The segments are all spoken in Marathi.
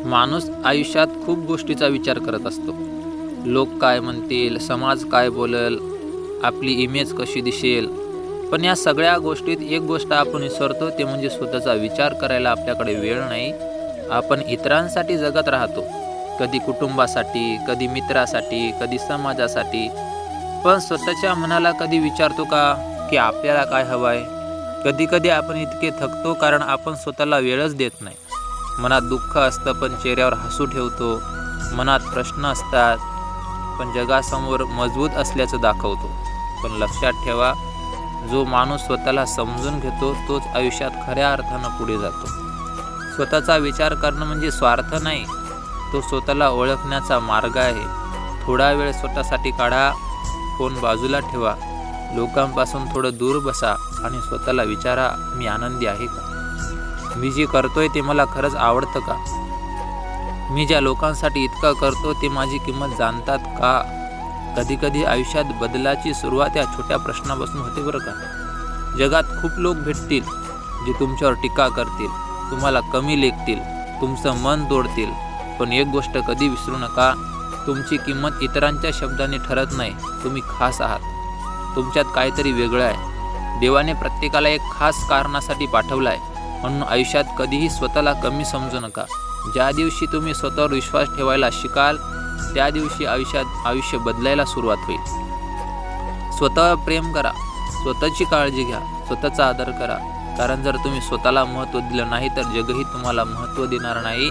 माणूस आयुष्यात खूप गोष्टीचा विचार करत असतो. लोक काय म्हणतील, समाज काय बोलेल, आपली इमेज कशी दिसेल. पण या सगळ्या गोष्टीत एक गोष्ट आपण विसरतो, ते म्हणजे स्वतःचा विचार करायला आपल्याकडे वेळ नाही. आपण इतरांसाठी जगत राहतो. कधी कुटुंबासाठी, कधी मित्रासाठी, कधी समाजासाठी. पण स्वतःच्या मनाला कधी विचारतो का, की आपल्याला काय हवं आहे? कधी-कधी आपण इतके थकतो कारण आपण स्वतःला वेळच देत नाही. मनात दुःख असतं पण चेहऱ्यावर हसू ठेवतो. मनात प्रश्न असतात पण जगासमोर मजबूत असल्याचं दाखवतो. पण लक्षात ठेवा, जो माणूस स्वतःला समजून घेतो तोच आयुष्यात खऱ्या अर्थानं पुढे जातो. स्वतःचा विचार करणं म्हणजे स्वार्थ नाही, तो स्वतःला ओळखण्याचा मार्ग आहे. थोडा वेळ स्वतःसाठी काढा, फोन बाजूला ठेवा, लोकांपासून थोडं दूर बसा आणि स्वतःला विचारा, मी आनंदी आहे का? मी जे करतोय ते मला खरंच आवडतं का? मी ज्या लोकांसाठी इतकं करतो ते माझी किंमत जाणतात का? कधी-कधी आयुष्यात बदलाची सुरुवात या छोट्या प्रश्नापासून होते बरं का. जगात खूप लोक भेटतील जे तुमच्यावर टीका करतील, तुम्हाला कमी लेखतील, तुमचं मन तोडतील. पण एक गोष्ट कधी विसरू नका, तुमची किंमत इतरांच्या शब्दांनी ठरत नाही. तुम्ही खास आहात. तुमच्यात काहीतरी वेगळं आहे. देवाने प्रत्येकाला एक खास कारणासाठी पाठवलं आहे. म्हणून आयुष्यात कधीही स्वतःला कमी समजू नका. ज्या दिवशी तुम्ही स्वतःवर विश्वास ठेवायला शिकाल, त्या दिवशी आयुष्य बदलायला सुरुवात होईल. स्वतःवर प्रेम करा, स्वतःची काळजी घ्या, स्वतःचा आदर करा. कारण जर तुम्ही स्वतःला महत्त्व दिलं नाही तर जगही तुम्हाला महत्त्व देणार नाही.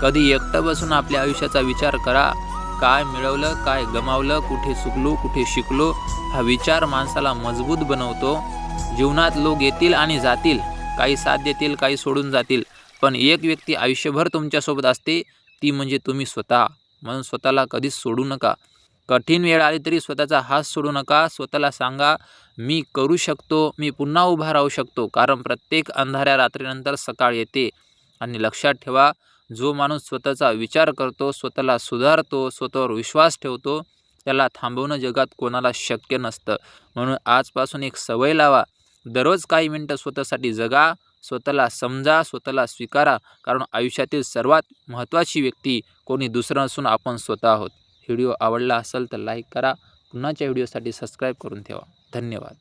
कधी एकटं बसून आपल्या आयुष्याचा विचार करा. काय मिळवलं, काय गमावलं, कुठे चुकलो, कुठे शिकलो. हा विचार माणसाला मजबूत बनवतो. जीवनात लोक येतील आणि जातील, काही साथ देतील, काही सोडून जातील. पण एक व्यक्ती आयुष्यभर तुमच्यासोबत असते, ती म्हणजे तुम्ही स्वतः. म्हणून स्वतःला कधीच सोडू नका. कठीण वेळ आली तरी स्वतःचा हात सोडू नका. स्वतःला सांगा, मी करू शकतो, मी पुन्हा उभा राहू शकतो. कारण प्रत्येक अंधाऱ्या रात्रीनंतर सकाळ येते. आणि लक्षात ठेवा, जो माणूस स्वतःचा विचार करतो, स्वतःला सुधारतो, स्वतःवर विश्वास ठेवतो, त्याला थांबवणं जगात कोणाला शक्य नसतं. म्हणून आजपासून एक सवय लावा. दररोज काही मिनटं स्वतःसाठी जगा, स्वतःला समजा, स्वतःला स्वीकारा. कारण आयुष्यातील सर्वात महत्त्वाची व्यक्ती कोणी दुसरं नसून आपण स्वतः आहोत. व्हिडिओ आवडला असेल तर लाईक करा. पुन्हाच्या व्हिडिओसाठी सबस्क्राईब करून ठेवा. धन्यवाद.